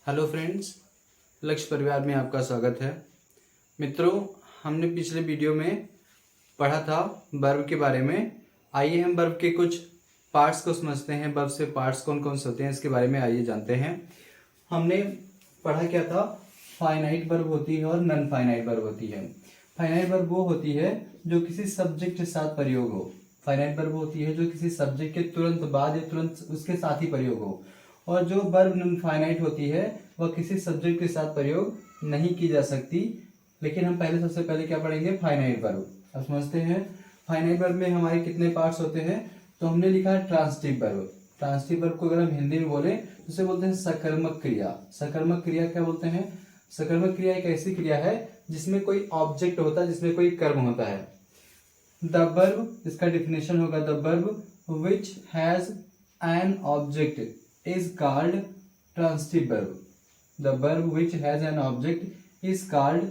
Hello friends, लक्ष्य परिवार में आपका स्वागत है। मित्रों, हमने पिछले वीडियो में पढ़ा था वर्ब के बारे में। आइए हम वर्ब के कुछ पार्ट्स को समझते हैं। वर्ब से पार्ट्स कौन कौन से होते हैं इसके बारे में आइए जानते हैं। हमने पढ़ा क्या था, फाइनाइट वर्ब होती है और नॉन फाइनाइट वर्ब होती है। फाइनाइट वर्ब वो होती है जो किसी सब्जेक्ट के साथ प्रयोग हो। फाइनाइट वर्ब होती है जो किसी सब्जेक्ट के तुरंत बाद या तुरंत उसके साथ ही प्रयोग हो। और जो वर्ब नॉन फाइनाइट होती है वह किसी सब्जेक्ट के साथ प्रयोग नहीं की जा सकती। लेकिन हम सबसे पहले क्या पढ़ेंगे, फाइनाइट वर्ब। अब समझते हैं फाइनाइट वर्ब में हमारे कितने पार्ट्स होते हैं। तो हमने लिखा है ट्रांसिटिव वर्ब। ट्रांसिटिव वर्ब को अगर हम हिंदी में बोले तो उसे बोलते हैं सकर्मक क्रिया। सकर्मक क्रिया क्या बोलते हैं? सकर्मक क्रिया एक ऐसी क्रिया है जिसमें कोई ऑब्जेक्ट होता है, जिसमें कोई कर्म होता है। द वर्ब, इसका डिफिनेशन होगा, the verb which has an object is called transitive verb. The verb which has an object is called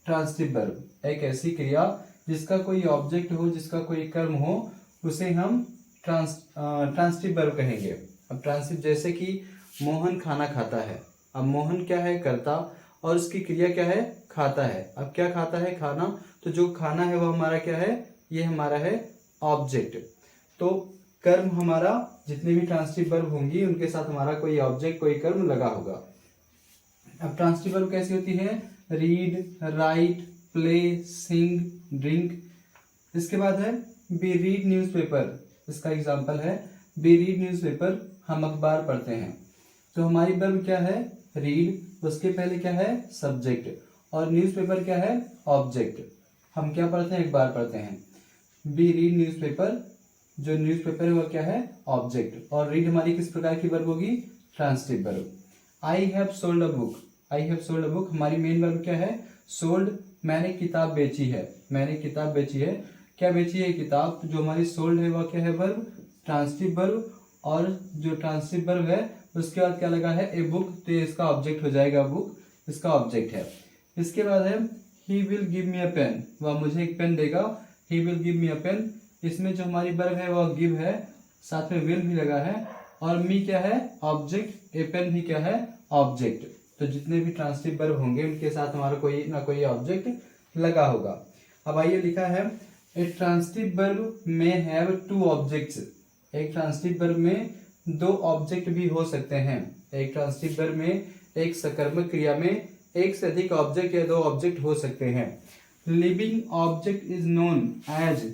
transitive verb. एक ऐसी क्रिया जिसका कोई ऑब्जेक्ट हो, जिसका कोई कर्म हो, उसे हम ट्रांसिटिव वर्ब कहेंगे। अब ट्रांसिटिव, जैसे कि मोहन खाना खाता है। अब मोहन क्या है, कर्ता, और उसकी क्रिया क्या है, खाता है। अब क्या खाता है, खाना। तो जो खाना है वह हमारा क्या है, ये हमारा है ऑब्जेक्ट। तो कर्म हमारा, जितने भी ट्रांसिटिव वर्ब होंगी उनके साथ हमारा कोई ऑब्जेक्ट, कोई कर्म लगा होगा। अब ट्रांसिटिव वर्ब कैसी होती है? रीड, राइट, प्ले, सिंग, ड्रिंक। इसके बाद है बी रीड न्यूज़पेपर। इसका एग्जांपल है बी रीड न्यूज़पेपर, हम अखबार पढ़ते हैं। तो हमारी वर्ब क्या है, रीड, उसके पहले क्या है, सब्जेक्ट, और न्यूज़पेपर क्या है, ऑब्जेक्ट। हम क्या पढ़ते हैं, अखबार पढ़ते हैं। बी रीड न्यूज़पेपर, जो न्यूज़पेपर है वह क्या है, ऑब्जेक्ट, और रीड हमारी किस प्रकार की वर्ब होगी, transitive verb. I have sold a book. I have sold a book, हमारी मेन वर्ब क्या है, सोल्ड, मैंने किताब बेची है। मैंने किताब बेची है, क्या बेची है, किताब। तो जो हमारी सोल्ड है वह क्या है, वर्ब, ट्रांसिटिव वर्ब। और जो ट्रांसिटिव वर्ब है उसके बाद क्या लगा है, ए बुक, तो इसका ऑब्जेक्ट हो जाएगा, बुक इसका ऑब्जेक्ट है। इसके बाद है he will give me a pen, वह मुझे एक पेन देगा। He will give me a pen, इसमें जो हमारी वर्ब है वह गिव है, साथ में विल भी लगा है, और मी क्या है, ऑब्जेक्ट, ए पेन भी क्या है, ऑब्जेक्ट। तो जितने भी ट्रांसिटिव वर्ब होंगे उनके साथ हमारा कोई ना कोई ऑब्जेक्ट लगा होगा। अब आइए लिखा है ए ट्रांसिटिव वर्ब में हैव टू ऑब्जेक्ट्स। एक ट्रांसिटिव वर्ब में दो ऑब्जेक्ट भी हो सकते हैं। एक ट्रांसिटिव वर्ब में, एक सकर्मक क्रिया में एक से अधिक ऑब्जेक्ट या दो ऑब्जेक्ट हो सकते हैं। Living object is known as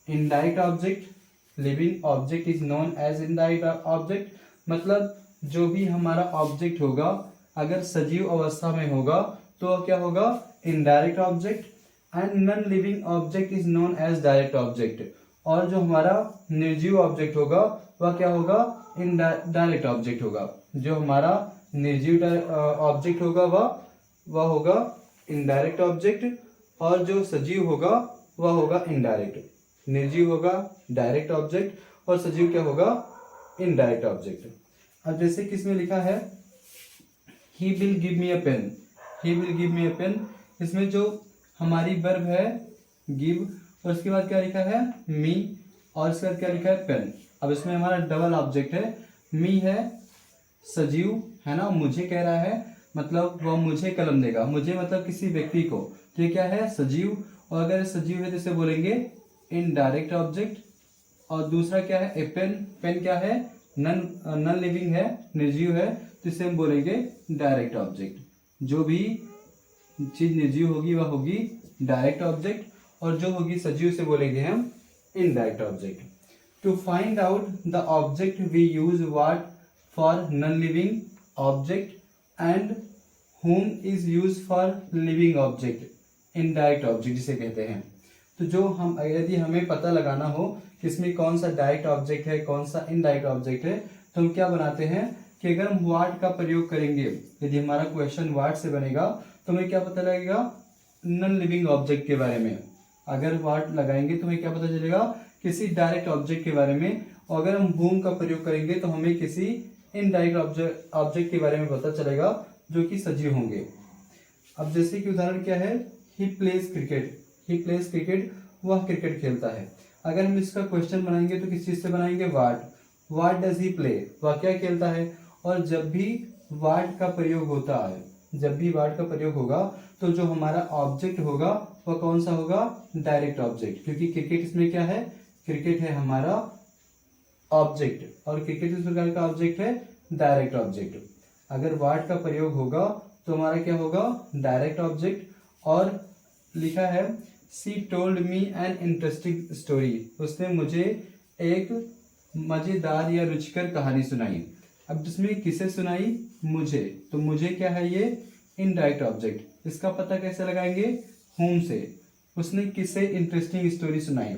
indirect object. Living object is known as indirect object, मतलब जो भी हमारा ऑब्जेक्ट होगा अगर सजीव अवस्था में होगा तो वह क्या होगा, indirect object. And non living object is known as direct object, और जो हमारा निर्जीव ऑब्जेक्ट होगा वह क्या होगा, इनडायरेक्ट ऑब्जेक्ट होगा। जो हमारा निर्जीव ऑब्जेक्ट होगा वह होगा इनडायरेक्ट ऑब्जेक्ट, और जो सजीव होगा वह होगा इनडायरेक्ट। निर्जीव होगा डायरेक्ट ऑब्जेक्ट और सजीव क्या होगा, इनडायरेक्ट ऑब्जेक्ट। अब जैसे किसमें लिखा है he will give me a pen. He will give me a pen, इसमें जो हमारी वर्ब है गिव, और उसके बाद क्या लिखा है, मी, और उसके बाद क्या लिखा है, पेन। अब इसमें हमारा डबल ऑब्जेक्ट है, मी है सजीव है ना, मुझे कह रहा है, मतलब वह मुझे कलम देगा। मुझे मतलब किसी व्यक्ति को, तो ये क्या है, सजीव। और अगर सजीव है तो इसे बोलेंगे इनडायरेक्ट ऑब्जेक्ट। और दूसरा क्या है, ए पेन। पेन क्या है, नॉन लिविंग है, निर्जीव है, तो इसे हम बोलेंगे डायरेक्ट ऑब्जेक्ट। जो भी चीज निर्जीव होगी वह होगी डायरेक्ट ऑब्जेक्ट, और जो होगी सजीव से बोलेंगे हम indirect object. To find out the object we use what for non living object and whom is use for living object, indirect object जिसे कहते हैं। तो जो हम, यदि हमें पता लगाना हो कि इसमें कौन सा डायरेक्ट ऑब्जेक्ट है, कौन सा इनडायरेक्ट ऑब्जेक्ट है, तो हम क्या बनाते हैं कि अगर हम व्हाट का प्रयोग करेंगे, यदि हमारा क्वेश्चन व्हाट से बनेगा तो हमें क्या पता लगेगा, नॉन लिविंग ऑब्जेक्ट के बारे में। अगर व्हाट लगाएंगे तो हमें क्या पता चलेगा, किसी डायरेक्ट ऑब्जेक्ट के बारे में। और अगर हम whom का प्रयोग करेंगे तो हमें किसी इनडायरेक्ट ऑब्जेक्ट के बारे में पता चलेगा जो कि सजीव होंगे। अब जैसे कि उदाहरण क्या है, he plays cricket. He plays cricket, वह क्रिकेट खेलता है। अगर हम इसका क्वेश्चन बनाएंगे तो किस चीज से बनाएंगे, what. What does he play, वह क्या खेलता है। और जब भी वाट का प्रयोग होता है, जब भी वाट का प्रयोग होगा तो जो हमारा ऑब्जेक्ट होगा वह कौन सा होगा, डायरेक्ट ऑब्जेक्ट, क्योंकि क्रिकेट इसमें क्या है, क्रिकेट है हमारा ऑब्जेक्ट और क्रिकेट इस प्रकार का ऑब्जेक्ट है डायरेक्ट ऑब्जेक्ट। अगर वाट का प्रयोग होगा तो हमारा क्या होगा, डायरेक्ट ऑब्जेक्ट। और लिखा है she told me an interesting story, उसने मुझे एक मजेदार या रुचिकर कहानी सुनाई। अब जिसमें किसे सुनाई, मुझे, तो मुझे क्या है ये इनडायरेक्ट ऑब्जेक्ट। इसका पता कैसे लगाएंगे, whom से। उसने किसे इंटरेस्टिंग स्टोरी सुनाई,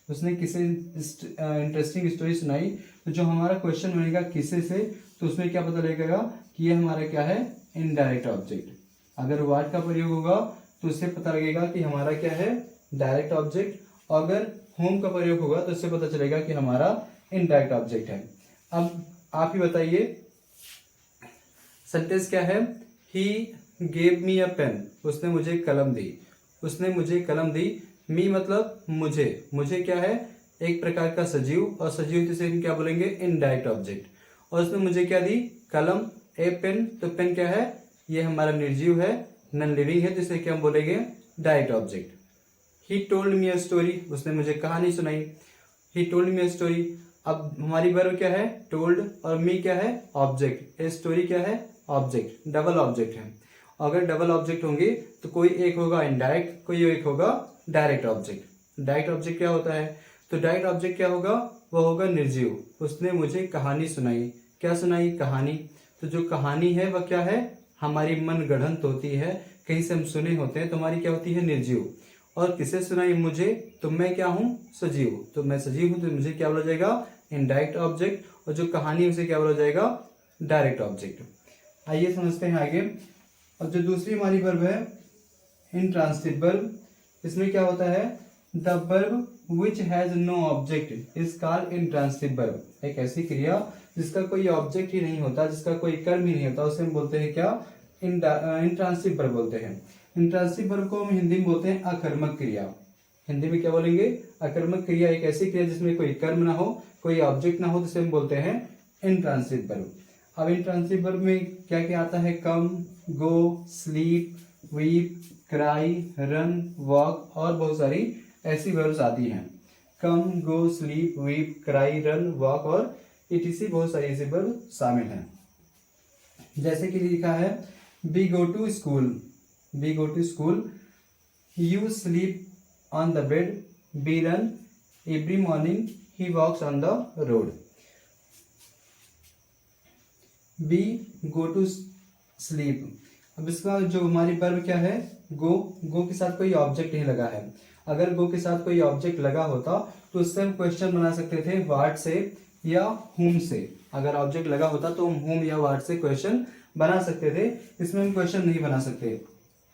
उसने किसे इंटरेस्टिंग स्टोरी सुनाई, तो जो हमारा क्वेश्चन बनेगा किसे से, तो उसमें क्या पता लगेगा कि ये हमारा क्या है, इनडायरेक्ट ऑब्जेक्ट। अगर वाट का प्रयोग होगा तो उससे पता लगेगा कि हमारा क्या है, डायरेक्ट ऑब्जेक्ट। अगर होम का प्रयोग होगा तो उससे पता चलेगा कि हमारा इनडायरेक्ट ऑब्जेक्ट है। अब आप ही बताइए, सेंटेंस क्या है, he gave me a pen, उसने मुझे कलम दी, उसने मुझे कलम दी। मी मतलब मुझे, मुझे क्या है, एक प्रकार का सजीव, और सजीव जिसे हम क्या बोलेंगे, इनडायरेक्ट ऑब्जेक्ट। और उसने मुझे क्या दी, कलम। ए पेन, तो पेन क्या है, ये हमारा निर्जीव है, नॉन लिविंग है, जिसे क्या हम बोलेंगे, direct object. He told me a story, उसने मुझे कहानी सुनाई। He told me a story. अब हमारी वर्ब क्या है, टोल्ड, और मी क्या है, ऑब्जेक्ट। ए स्टोरी क्या है, ऑब्जेक्ट, डबल ऑब्जेक्ट है। अगर डबल ऑब्जेक्ट होंगे तो कोई एक होगा इनडायरेक्ट, कोई एक होगा डायरेक्ट ऑब्जेक्ट। डायरेक्ट ऑब्जेक्ट क्या होता है, तो डायरेक्ट ऑब्जेक्ट क्या होगा, वह होगा निर्जीव। उसने मुझे कहानी सुनाई, क्या सुनाई, कहानी। तो जो कहानी है वह क्या है, हमारी मन गढ़ंत होती है, कहीं से हम सुने होते हैं, तो हमारी क्या होती है, निर्जीव। और किसे सुनाई, मुझे, तो मैं क्या हूं, सजीव, तो मैं सजीव हूं, तो मुझे क्या बोला जाएगा, इनडायरेक्ट ऑब्जेक्ट। और जो कहानी है उसे क्या बोला जाएगा, डायरेक्ट ऑब्जेक्ट। आइए समझते हैं आगे। और जो दूसरी हमारी वर्ब है इंट्रांसिटिव वर्ब, इसमें क्या होता है, the verb which has no object is called intransitive verb. एक ऐसी क्रिया जिसका कोई ऑब्जेक्ट ही नहीं होता, जिसका कोई कर्म ही नहीं होता, उसे हम बोलते हैं क्या, इंट्रांसिटिव वर्ब बोलते हैं। इंट्रांसिटिव वर्ब को हम हिंदी में बोलते हैं अकर्मक क्रिया। हिंदी में क्या बोलेंगे, अकर्मक क्रिया। एक ऐसी क्रिया जिसमें कोई कर्म ना हो, कोई ऑब्जेक्ट ना हो, जिसे हम बोलते हैं इंट्रांसिटिव वर्ब। अब इंट्रांसिटिव वर्ब में क्या क्या आता है, come, go, sleep, weep, cry, run, walk, और बहुत सारी ऐसी वर्ब्स आती हैं। Come, go, sleep, weep, cry, run, walk और इटीसी, बहुत सारी ऐसी वर्ब शामिल हैं। जैसे कि लिखा है we go to school, we go to school, you sleep on the bed, we run every morning, he walks on the road. We go to sleep. अब इसका जो हमारी वर्ब क्या है, गो। गो के साथ कोई ऑब्जेक्ट नहीं लगा है। अगर गो के साथ कोई ऑब्जेक्ट लगा होता तो उससे हम क्वेश्चन बना सकते थे व्हाट से या हुम से। अगर ऑब्जेक्ट लगा होता तो हम हुम या व्हाट से क्वेश्चन बना सकते थे। इसमें हम क्वेश्चन नहीं बना सकते।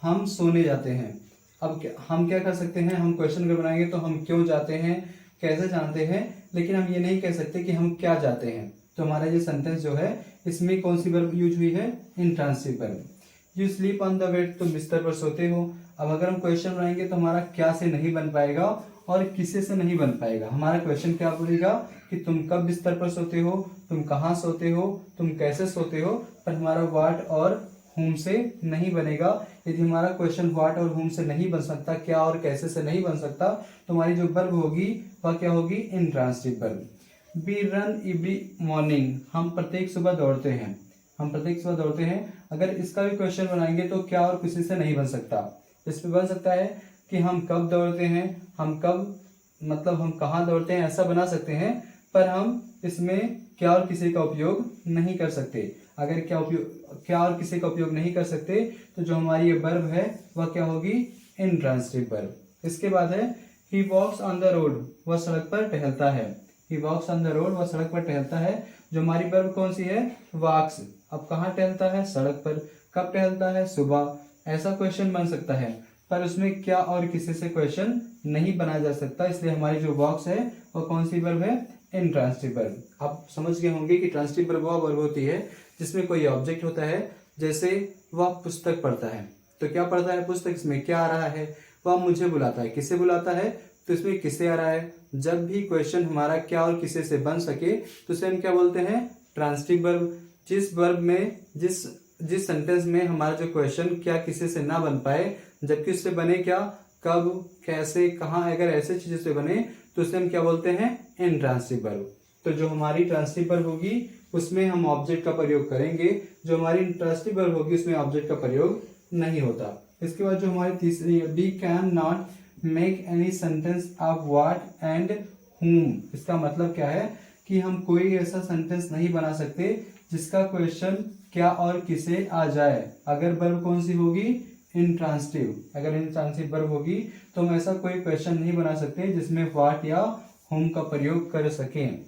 हम सोने जाते हैं। अब हम क्या कर सकते हैं, हम क्वेश्चन अगर बनाएंगे तो हम क्यों जाते हैं, कैसे जानते हैं, लेकिन हम ये नहीं कह सकते कि हम क्या जाते हैं। तो हमारा ये सेंटेंस जो है इसमें कौन सी वर्ब यूज हुई है, intransitive verb. You sleep on the bed, तुम बिस्तर पर सोते हो। अब अगर हम क्वेश्चन बनाएंगे तो हमारा क्या से नहीं बन पाएगा और किसे से नहीं बन पाएगा। हमारा क्वेश्चन क्या बोलेगा कि तुम कब बिस्तर पर सोते हो, तुम कहाँ सोते हो, तुम कैसे सोते हो, पर हमारा व्हाट और हुम से नहीं बनेगा। यदि हमारा क्वेश्चन व्हाट और हुम से नहीं बन सकता, क्या और कैसे से नहीं बन सकता, तो हमारी जो वर्ब होगी वह क्या होगी, intransitive verb. We run every morning, हम प्रत्येक सुबह दौड़ते हैं, हम प्रत्येक सुबह दौड़ते हैं। अगर इसका भी क्वेश्चन बनाएंगे तो क्या और किसी से नहीं बन सकता। इसमें बन सकता है कि हम कब दौड़ते हैं, हम कब मतलब हम कहाँ दौड़ते हैं, ऐसा बना सकते हैं, पर हम इसमें क्या और किसी का उपयोग नहीं कर सकते। अगर क्या और किसी का उपयोग नहीं कर सकते तो जो हमारी ये वर्ब है वह क्या होगी, इंट्रांसिटिव वर्ब। इसके बाद है ही वॉक्स ऑन द रोड, वह सड़क पर टहलता है। ही वॉक्स ऑन द रोड, वह सड़क पर टहलता है। जो हमारी वर्ब कौन सी है, वॉक्स। अब कहाँ टहलता है, सड़क पर। कब टहलता है, सुबह। ऐसा क्वेश्चन बन सकता है, पर उसमें क्या और किसी से क्वेश्चन नहीं बनाया जा सकता। इसलिए हमारी जो वॉक्स है वह कौन सी वर्ब है, इंट्रांसिटिव वर्ब। आप समझ गए होंगे कि ट्रांसिटिव वर्ब वह वर्ब होती है जिसमें कोई ऑब्जेक्ट होता है। जैसे वह पुस्तक पढ़ता है, तो क्या पढ़ता है पुस्तक, इसमें क्या आ रहा है, वह मुझे बुलाता है, किसे बुलाता है, तो इसमें किसे आ रहा है। जब भी क्वेश्चन हमारा क्या और किसे से बन सके तो उसे हम क्या बोलते हैं, ट्रांसिटिव वर्ब जिस वर्ब में जिस सेंटेंस में हमारा जो क्वेश्चन क्या किसी से ना बन पाए, जबकि उससे बने क्या, कब, कैसे, कहाँ, अगर ऐसे चीजों से बने तो उसे हम क्या बोलते हैं, इनट्रांसिटिव वर्ब। तो जो हमारी ट्रांसिटिव वर्ब होगी उसमें हम ऑब्जेक्ट का प्रयोग करेंगे, जो हमारी इंट्रांसिटिव वर्ब होगी उसमें ऑब्जेक्ट का प्रयोग नहीं होता। इसके बाद जो हमारी तीसरी, we can not make any sentence of what and whom। इसका मतलब क्या है कि हम कोई ऐसा सेंटेंस नहीं बना सकते जिसका क्वेश्चन क्या और किसे आ जाए। अगर वर्ब कौन सी होगी, इंट्रांसिटिव, अगर इंट्रांसिटिव वर्ब होगी तो हम ऐसा कोई क्वेश्चन नहीं बना सकते जिसमें व्हाट या whom का प्रयोग कर सकें।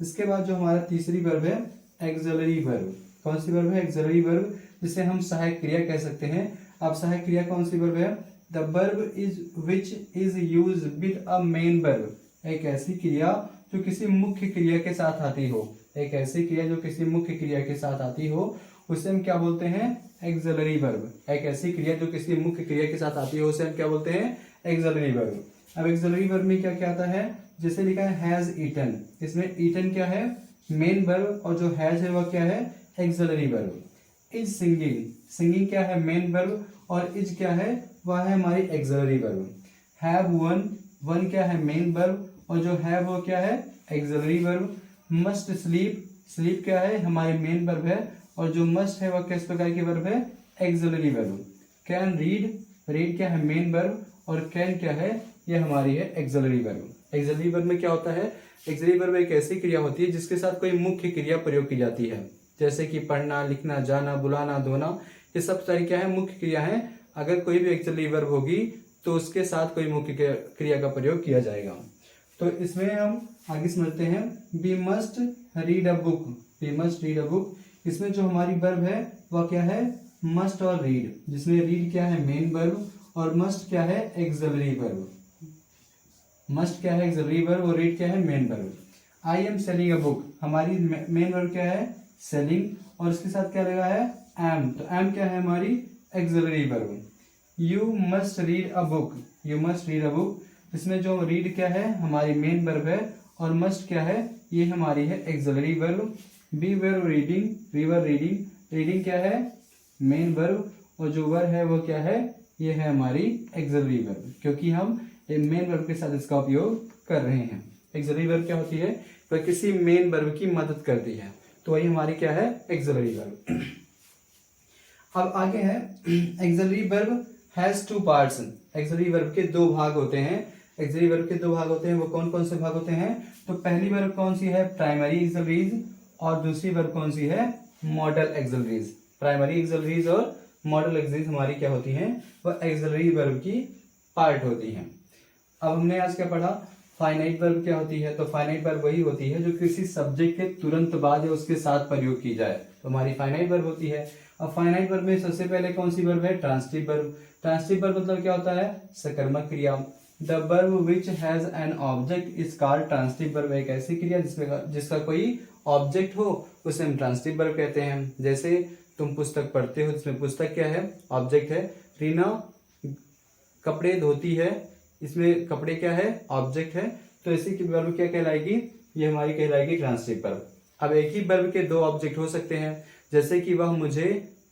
इसके बाद जो हमारा तीसरी वर्ब है एक्सिलरी वर्ब। कौन सी वर्ब है, एक्सिलरी वर्ब, जिसे हम सहायक क्रिया कह सकते हैं। अब सहायक क्रिया कौन सी वर्ब है, the verb is which is use with a main verb. एक ऐसी क्रिया जो किसी मुख्य क्रिया के साथ आती हो, एक ऐसी क्रिया जो किसी मुख्य क्रिया के साथ आती हो उसे हम क्या बोलते हैं, एक्सिलरी वर्ब। एक ऐसी क्रिया जो किसी मुख्य क्रिया के साथ आती हो उसे हम क्या बोलते हैं, एक्सिलरी वर्ब। अब एक्सिलरी वर्ब में क्या क्या आता है, जैसे लिखा है हैज ईटन, इसमें ईटन क्या है, मेन वर्ब, और जो हैज है वह क्या है, auxiliary verb. Is singing, singing क्या है, मेन वर्ब, और इज क्या है, वह है हमारी axillary verb. Have one, one क्या है, मेन वर्ब, और जो है वो क्या है, auxiliary verb. Must sleep, sleep क्या है, हमारी मेन वर्ब है, और जो मस्ट है वह किस प्रकार की वर्ब है, auxiliary verb. Can read, read क्या है, मेन वर्ब, और कैन क्या है, ये हमारी है एक्सिलरी वर्ब। एक्सिलरी वर्ब में क्या होता है, एक्सिलरी वर्ब एक ऐसी क्रिया होती है जिसके साथ कोई मुख्य क्रिया प्रयोग की जाती है, जैसे कि पढ़ना, लिखना, जाना, बुलाना, धोना, ये सब सारी क्या है, मुख्य क्रिया है। अगर कोई भी एक्सिलरी वर्ब होगी तो उसके साथ कोई मुख्य क्रिया का प्रयोग किया जाएगा। तो इसमें हम आगे समझते हैं, we must read a book, we must read a book. इसमें जो हमारी वर्ब है वह क्या है, मस्ट और रीड, जिसमें रीड क्या है, मेन वर्ब, और मस्ट क्या है, एक्सिलरी वर्ब। मस्ट क्या है, एक्सिलरी वर्ब, और रीड क्या है, main verb. I am selling a book, हमारी मेन वर्ब क्या है, सेलिंग, और इसके साथ क्या लगा है, एम, तो एम क्या है हमारी axillary verb. You must read a book, you must read a book, इसमें जो रीड क्या है हमारी मेन वर्ब है, और मस्ट क्या है, ये हमारी है auxiliary verb. We were reading, we were reading, reading क्या है, मेन वर्ब, और जो वर्ब है वो क्या है, ये है हमारी एक्सिलरी वर्ब, क्योंकि हम मेन वर्ब के साथ इसका उपयोग कर रहे हैं। एक्सिलरी वर्ब क्या होती है, वह किसी मेन वर्ब की मदद करती है, तो वही हमारी क्या है, एक्सिलरी वर्ब। अब आगे है, auxiliary verb has two parts. Axillary verb के दो भाग होते हैं, एक्सिलरी वर्ब के दो भाग होते हैं, वो कौन कौन से भाग होते हैं, तो पहली वर्ब कौन सी है, प्राइमरी एक्सिलरीज, और दूसरी वर्ब कौन सी है, मॉडल एक्सिलरीज। प्राइमरी एक्सिलरीज और मॉडल एक्सिलरीज हमारी क्या होती हैं, वह एक्सिलरी वर्ब की पार्ट होती हैं। अब हमने आज क्या पढ़ा, फाइनाइट वर्ब क्या होती है, तो फाइनाइट वर्ब वही होती है जो किसी सब्जेक्ट के तुरंत बाद या उसके साथ प्रयोग की जाए, तो हमारी फाइनाइट वर्ब होती है। अब फाइनाइट वर्ब में सबसे पहले कौन सी वर्ब है, ट्रांसिटिव वर्ब। ट्रांसिटिव वर्ब मतलब क्या होता है, सकर्मक क्रिया। The verb which has an object is called transitive verb. एक ऐसी क्रिया जिसका कोई ऑब्जेक्ट हो उसे हम ट्रांसिटिव वर्ब कहते हैं। जैसे तुम पुस्तक पढ़ते हो, जिसमें पुस्तक क्या है, ऑब्जेक्ट है। रीना कपड़े धोती है, इसमें कपड़े क्या है, ऑब्जेक्ट है, तो इसी की वर्ब क्या कहलाएगी, ये हमारी कहलाएगी ट्रांसिटिव वर्ब। अब एक ही वर्ब के दो ऑब्जेक्ट हो सकते हैं, जैसे कि वह मुझे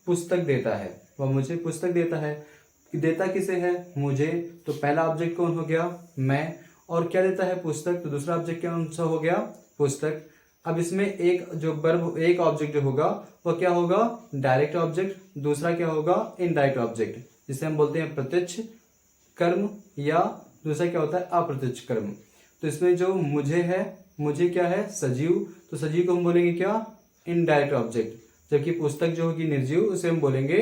पुस्तक देता है, वह मुझे पुस्तक देता है, देता किसे है, मुझे, तो पहला ऑब्जेक्ट कौन हो गया, मैं, और क्या देता है, पुस्तक, तो दूसरा ऑब्जेक्ट कौन सा हो गया, पुस्तक। अब इसमें एक जो वर्ब, एक ऑब्जेक्ट जो होगा वह क्या होगा, डायरेक्ट ऑब्जेक्ट, दूसरा क्या होगा, इनडायरेक्ट ऑब्जेक्ट, जिसे हम बोलते हैं प्रत्यक्ष कर्म, या दूसरा क्या होता है, अप्रत्यक्ष कर्म। तो इसमें जो मुझे है, मुझे क्या है, सजीव, तो सजीव को हम बोलेंगे क्या, इनडायरेक्ट ऑब्जेक्ट, जबकि पुस्तक जो होगी निर्जीव, उसे हम बोलेंगे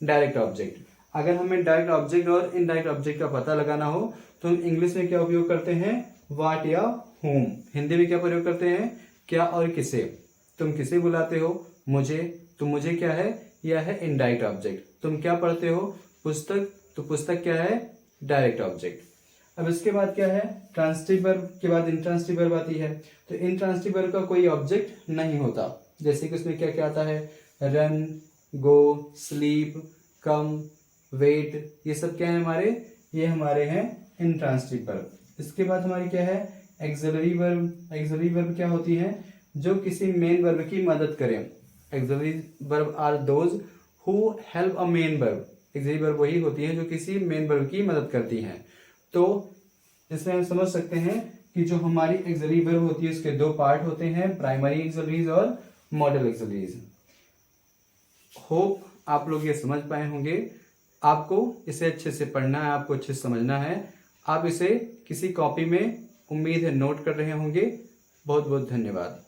डायरेक्ट ऑब्जेक्ट। अगर हमें डायरेक्ट ऑब्जेक्ट और इनडायरेक्ट ऑब्जेक्ट का पता लगाना हो तो हम इंग्लिश में क्या उपयोग करते हैं, व्हाट या whom। हिंदी में क्या प्रयोग करते हैं, क्या और किसे। तुम किसे बुलाते हो, मुझे, तो मुझे क्या है, यह है इनडायरेक्ट ऑब्जेक्ट। तुम क्या पढ़ते हो, पुस्तक, तो पुस्तक क्या है, डायरेक्ट ऑब्जेक्ट। अब इसके बाद क्या है, ट्रांसिटिव वर्ब के बाद इंट्रांसिटिव वर्ब आती है। तो इंट्रांसिटिव वर्ब का कोई ऑब्जेक्ट नहीं होता, जैसे कि उसमें क्या क्या आता है, रन, गो, स्लीप, कम, वेट, ये सब क्या है हमारे, ये हमारे हैं इंट्रांसिटिव वर्ब। इसके बाद हमारी क्या है, एक्सिलरी वर्ब। एक्सिलरी वर्ब क्या होती है, जो किसी मेन वर्ब की मदद करें। Auxiliary verb are those who help a main verb. Auxiliary verb वही होती है जो किसी मेन वर्ब की मदद करती हैं। तो इसमें हम समझ सकते हैं कि जो हमारी एक्सिलरी वर्ब होती है उसके दो पार्ट होते हैं, प्राइमरी एक्सिलरीज और मॉडल एक्सिलरीज। होप आप लोग ये समझ पाए होंगे। आपको इसे अच्छे से पढ़ना है, आपको अच्छे से समझना है। आप इसे किसी कॉपी में उम्मीद है नोट कर रहे होंगे। बहुत बहुत धन्यवाद।